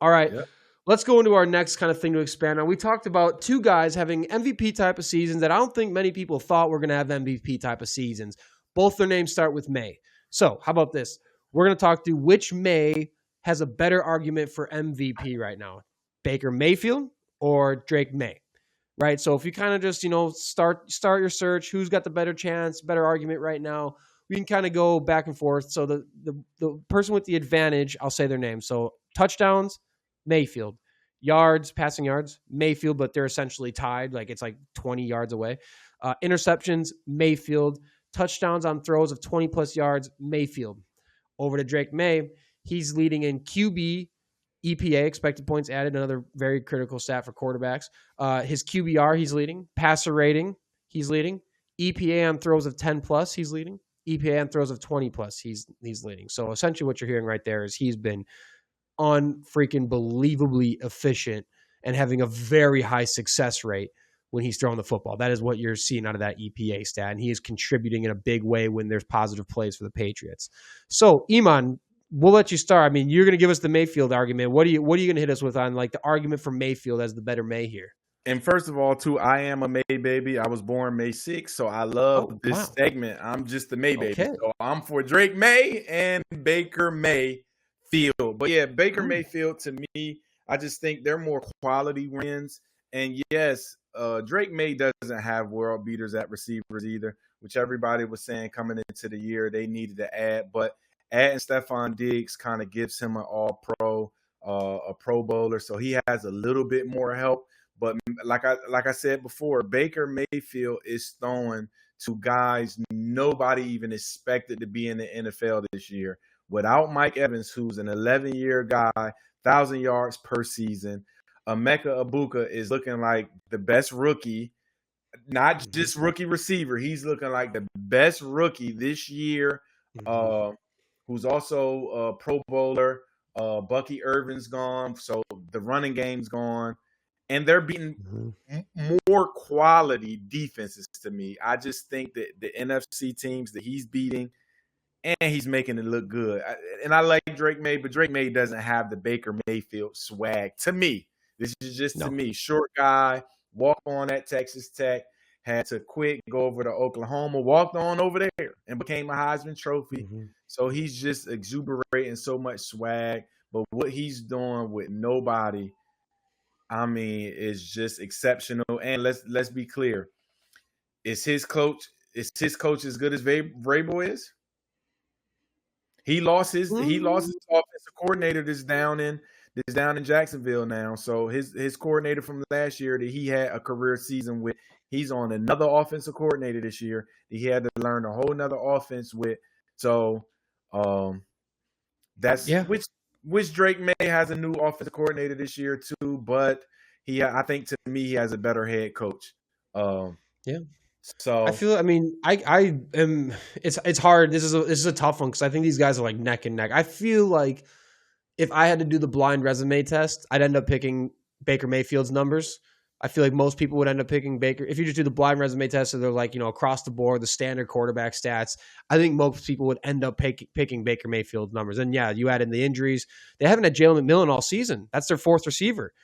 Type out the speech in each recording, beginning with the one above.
All right. Yep. Let's go into our next kind of thing to expand on. We talked about two guys having MVP type of seasons that I don't think many people thought were going to have MVP type of seasons. Both their names start with May. So, how about this? We're going to talk to which May has a better argument for MVP right now, Baker Mayfield or Drake May, right? So, if you kind of just start your search, who's got the better chance, better argument right now? We can kind of go back and forth. So the person with the advantage, I'll say their name. So touchdowns, Mayfield. Yards, passing yards, Mayfield, but they're essentially tied. Like it's like 20 yards away. Interceptions, Mayfield. Touchdowns on throws of 20 plus yards, Mayfield. Over to Drake May. He's leading in QB, EPA, expected points added, another very critical stat for quarterbacks. His QBR, he's leading. Passer rating, he's leading. EPA on throws of 10 plus, he's leading. EPA on throws of 20 plus, he's leading. So essentially what you're hearing right there is he's been unfreaking believably efficient and having a very high success rate when he's throwing the football. That is what you're seeing out of that EPA stat, and he is contributing in a big way when there's positive plays for the Patriots. So, Iman, we'll let you start. I mean, you're going to give us the Mayfield argument. What are you going to hit us with on like the argument for Mayfield as the better May here? And first of all, too, I am a May baby. I was born May 6th, so I love this segment. I'm just a May baby. So I'm for Drake May and Baker Mayfield. But yeah, Baker Mayfield, to me, I just think they're more quality wins. And yes, Drake May doesn't have world beaters at receivers either, which everybody was saying coming into the year they needed to add. But adding Stephon Diggs kind of gives him an all-pro, a Pro Bowler, so he has a little bit more help. But like I said before, Baker Mayfield is throwing to guys nobody even expected to be in the NFL this year. Without Mike Evans, who's an 11-year guy, 1,000 yards per season, Emeka Egbuka is looking like the best rookie, not just rookie receiver. He's looking like the best rookie this year, who's also a Pro Bowler. Bucky Irvin's gone, so the running game's gone. And they're beating more quality defenses to me. I just think that the NFC teams that he's beating, and he's making it look good. And I like Drake May, but Drake May doesn't have the Baker Mayfield swag to me. This is just to me. Short guy, walked on at Texas Tech, had to quit, go over to Oklahoma, walked on over there and became a Heisman Trophy. So he's just exuberating so much swag. But what he's doing with nobody, I mean, it's just exceptional. And let's be clear. Is his coach as good as Vrabel is? He lost his offensive coordinator that's down in Jacksonville now. So his coordinator from last year that he had a career season with, he's on another offensive coordinator this year that he had to learn a whole nother offense with. So which Drake May has a new offensive coordinator this year too, but I think to me he has a better head coach. So I feel. I mean, I am. It's hard. This is a tough one because I think these guys are like neck and neck. I feel like if I had to do the blind resume test, I'd end up picking Baker Mayfield's numbers. I feel like most people would end up picking Baker. If you just do the blind resume test, so they're like, across the board, the standard quarterback stats, I think most people would end up picking Baker Mayfield's numbers. And yeah, you add in the injuries. They haven't had Jalen McMillan all season. That's their fourth receiver.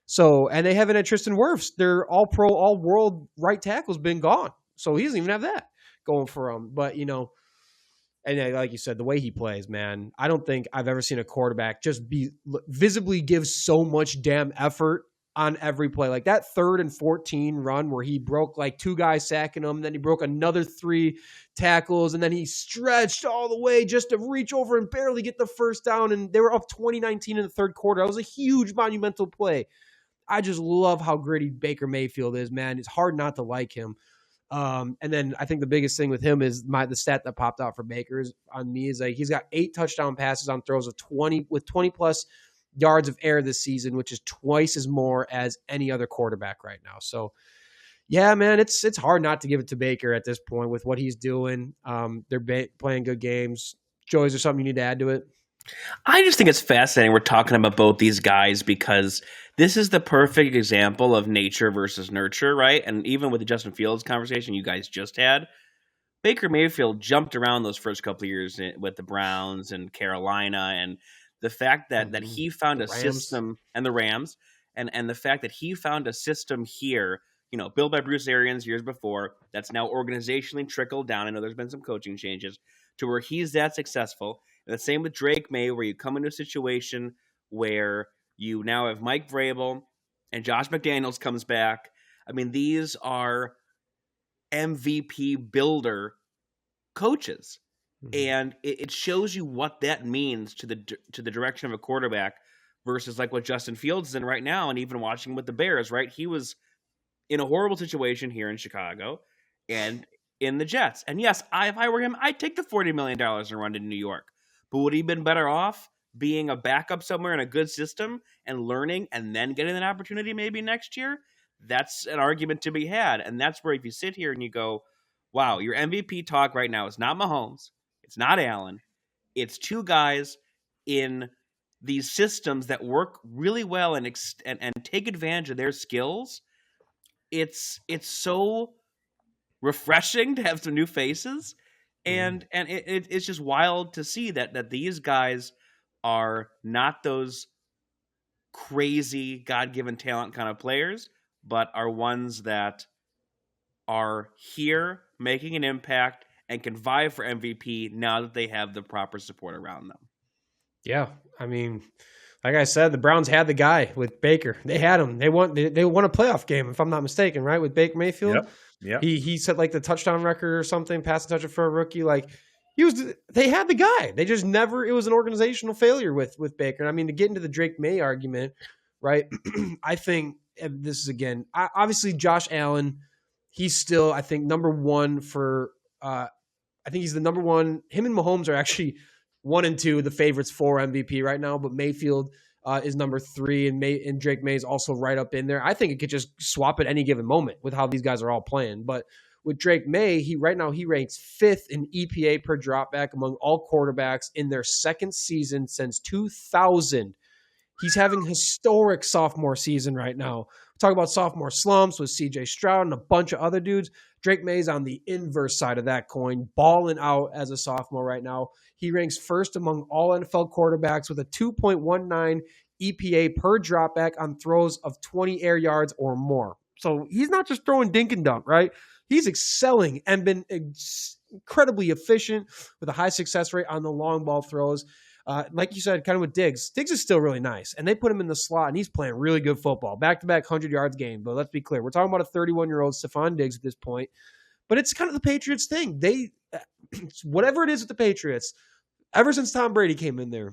So, and they haven't had Tristan Wirfs. Their all-pro, all-world right tackle's been gone. So he doesn't even have that going for him. But, and like you said, the way he plays, man, I don't think I've ever seen a quarterback just visibly give so much damn effort on every play. Like that 3rd and 14 run where he broke like 2 guys sacking him, then he broke another 3 tackles, and then he stretched all the way just to reach over and barely get the first down, and they were up 2019 in the third quarter. That was a huge monumental play. I just love how gritty Baker Mayfield is, man. It's hard not to like him. And then I think the biggest thing with him is the stat that popped out for Baker on me is like he's got 8 touchdown passes on throws of 20 plus yards of air this season, which is twice as more as any other quarterback right now. So yeah, man, it's hard not to give it to Baker at this point with what he's doing. They're playing good games. Joey, is there something you need to add to it? I just think it's fascinating we're talking about both these guys because this is the perfect example of nature versus nurture, right? And even with the Justin Fields conversation you guys just had, Baker Mayfield jumped around those first couple of years with the Browns and Carolina, and The fact that he found The a Rams. system, and the Rams, and the fact that he found a system here, built by Bruce Arians years before, that's now organizationally trickled down. I know there's been some coaching changes to where he's that successful. And the same with Drake May, where you come into a situation where you now have Mike Vrabel and Josh McDaniels comes back. I mean, these are MVP builder coaches. And it shows you what that means to the direction of a quarterback versus like what Justin Fields is in right now. And even watching with the Bears, right? He was in a horrible situation here in Chicago and in the Jets. And yes, if I were him, I'd take the $40 million and run to New York. But would he have been better off being a backup somewhere in a good system and learning and then getting an opportunity maybe next year? That's an argument to be had. And that's where if you sit here and you go, wow, your MVP talk right now is not Mahomes. It's not Allen. It's two guys in these systems that work really well and take advantage of their skills. It's so refreshing to have some new faces, and it's just wild to see that these guys are not those crazy God-given talent kind of players, but are ones that are here making an impact and can vie for MVP now that they have the proper support around them. Yeah, I mean, like I said, the Browns had the guy with Baker. They had him. They won a playoff game, if I'm not mistaken, right, with Baker Mayfield. Yep. He set like the touchdown record or something, passing touchdown for a rookie. Like they had the guy. They just never. It was an organizational failure with Baker. And I mean, to get into the Drake May argument, right? I think this is again, obviously Josh Allen. He's still, I think, number one for. I think he's the number one. Him and Mahomes are actually 1 and 2, the favorites for MVP right now. But Mayfield is number 3, and Drake May is also right up in there. I think it could just swap at any given moment with how these guys are all playing. But with Drake May, he ranks 5th in EPA per dropback among all quarterbacks in their second season since 2000. He's having historic sophomore season right now. Talk about sophomore slumps with CJ Stroud and a bunch of other dudes. Drake May's on the inverse side of that coin, balling out as a sophomore right now. He ranks first among all NFL quarterbacks with a 2.19 EPA per dropback on throws of 20 air yards or more. So he's not just throwing dink and dunk, right? He's excelling and been incredibly efficient with a high success rate on the long ball throws. Like you said, kind of with Diggs. Diggs is still really nice, and they put him in the slot, and he's playing really good football. Back-to-back 100 yards game, but let's be clear. We're talking about a 31-year-old Stephon Diggs at this point, but it's kind of the Patriots thing. Whatever it is with the Patriots, ever since Tom Brady came in there,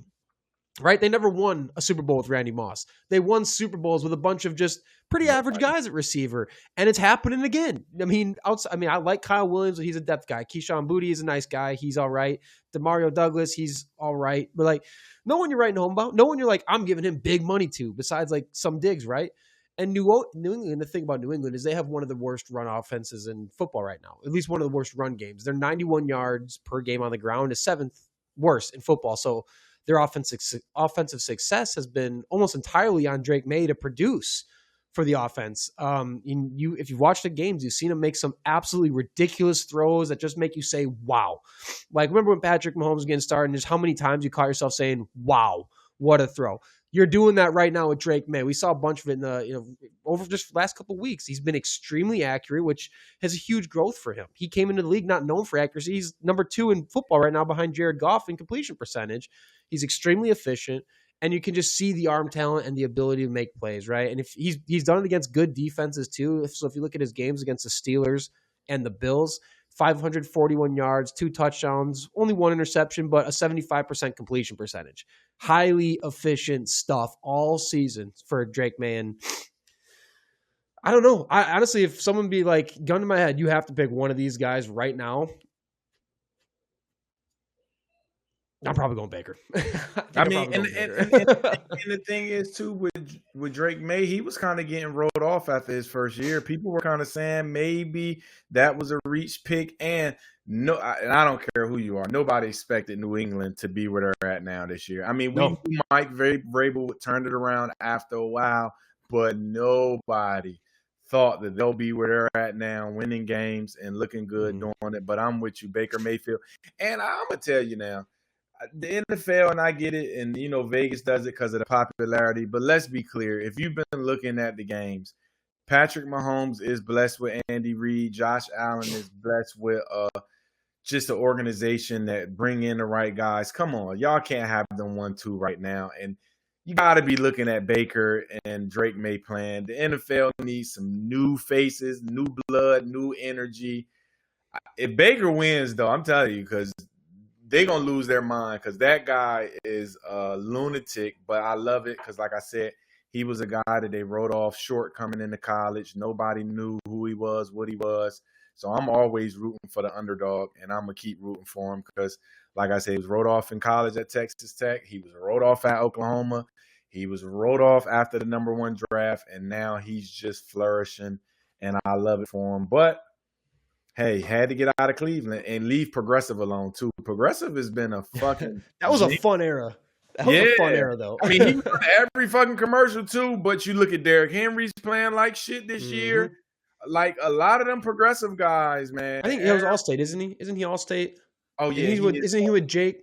right? They never won a Super Bowl with Randy Moss. They won Super Bowls with a bunch of just pretty average guys at receiver, and it's happening again. I mean, I like Kyle Williams, but he's a depth guy. Keyshawn Boutte is a nice guy. He's all right. DeMario Douglas, he's all right. But like, no one you're writing home about. No one you're like, I'm giving him big money to, besides like some Diggs, right? And New England, the thing about New England is they have one of the worst run offenses in football right now. At least one of the worst run games. They're 91 yards per game on the ground, is 7th worst in football. So their offensive success has been almost entirely on Drake May to produce for the offense. If you've watched the games, you've seen him make some absolutely ridiculous throws that just make you say, wow. Like, remember when Patrick Mahomes was getting started and just how many times you caught yourself saying, wow, what a throw. You're doing that right now with Drake May. We saw a bunch of it over just the last couple of weeks. He's been extremely accurate, which has a huge growth for him. He came into the league not known for accuracy. He's number 2 in football right now behind Jared Goff in completion percentage. He's extremely efficient, and you can just see the arm talent and the ability to make plays, right? And if he's done it against good defenses too. So if you look at his games against the Steelers and the Bills, 541 yards, 2 touchdowns, only 1 interception, but a 75% completion percentage. Highly efficient stuff all season for Drake May. And I don't know. I honestly, if someone be like, gun to my head, you have to pick one of these guys right now, I'm probably going Baker. I mean, and the thing is too with Drake May, he was kind of getting rolled off after his first year. People were kind of saying maybe that was a reach pick, and I don't care who you are. Nobody expected New England to be where they're at now this year. I mean, we knew Mike Vrabel would turn it around after a while, but nobody thought that they'll be where they're at now, winning games and looking good doing it. But I'm with you, Baker Mayfield, and I'm gonna tell you now. The NFL, and I get it, and Vegas does it because of the popularity. But let's be clear: if you've been looking at the games, Patrick Mahomes is blessed with Andy Reid. Josh Allen is blessed with just an organization that bring in the right guys. Come on, y'all can't have them 1-2 right now, and you got to be looking at Baker and Drake May playing. The NFL needs some new faces, new blood, new energy. If Baker wins, though, I'm telling you, because they're going to lose their mind, because that guy is a lunatic, but I love it because, like I said, he was a guy that they wrote off short coming into college. Nobody knew who he was, what he was. So I'm always rooting for the underdog, and I'm going to keep rooting for him because, like I said, he was wrote off in college at Texas Tech. He was wrote off at Oklahoma. He was wrote off after the number 1 draft, and now he's just flourishing, and I love it for him. But, hey, had to get out of Cleveland and leave Progressive alone, too. Progressive has been a fucking – That was a fun era. That was a fun era, though. I mean, he was on every fucking commercial, too, but you look at Derrick Henry's playing like shit this year. Like, a lot of them Progressive guys, man. I think he was Allstate, isn't he? Isn't he Allstate? Oh, yeah. Isn't he with Jake?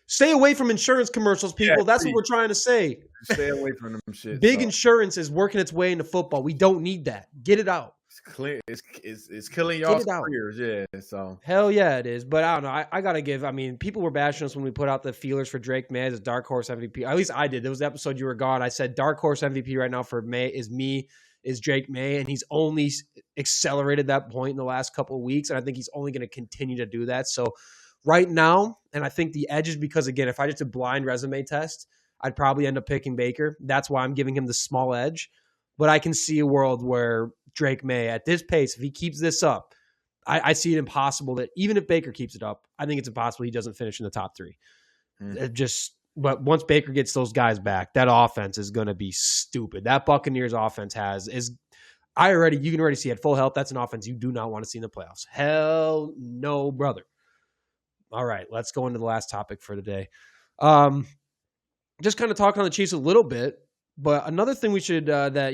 Stay away from insurance commercials, people. Yeah, that's what we're trying to say. Stay away from them shit. Big insurance is working its way into football. We don't need that. Get it out. It's clear. It's killing y'all's careers. Yeah. So hell yeah, it is. But I don't know. I gotta give. I mean, people were bashing us when we put out the feelers for Drake May as a dark horse MVP. At least I did. There was the episode you were gone. I said dark horse MVP right now for May is Drake May, and he's only accelerated that point in the last couple of weeks, and I think he's only going to continue to do that. So right now, and I think the edge is because, again, if I just a blind resume test, I'd probably end up picking Baker. That's why I'm giving him the small edge. But I can see a world where Drake May, at this pace, if he keeps this up, I see it impossible that even if Baker keeps it up, I think it's impossible he doesn't finish in the top 3. But once Baker gets those guys back, that offense is going to be stupid. That Buccaneers offense you can already see at full health. That's an offense you do not want to see in the playoffs. Hell no, brother. All right, let's go into the last topic for today. Just kind of talking on the Chiefs a little bit, but another thing we should that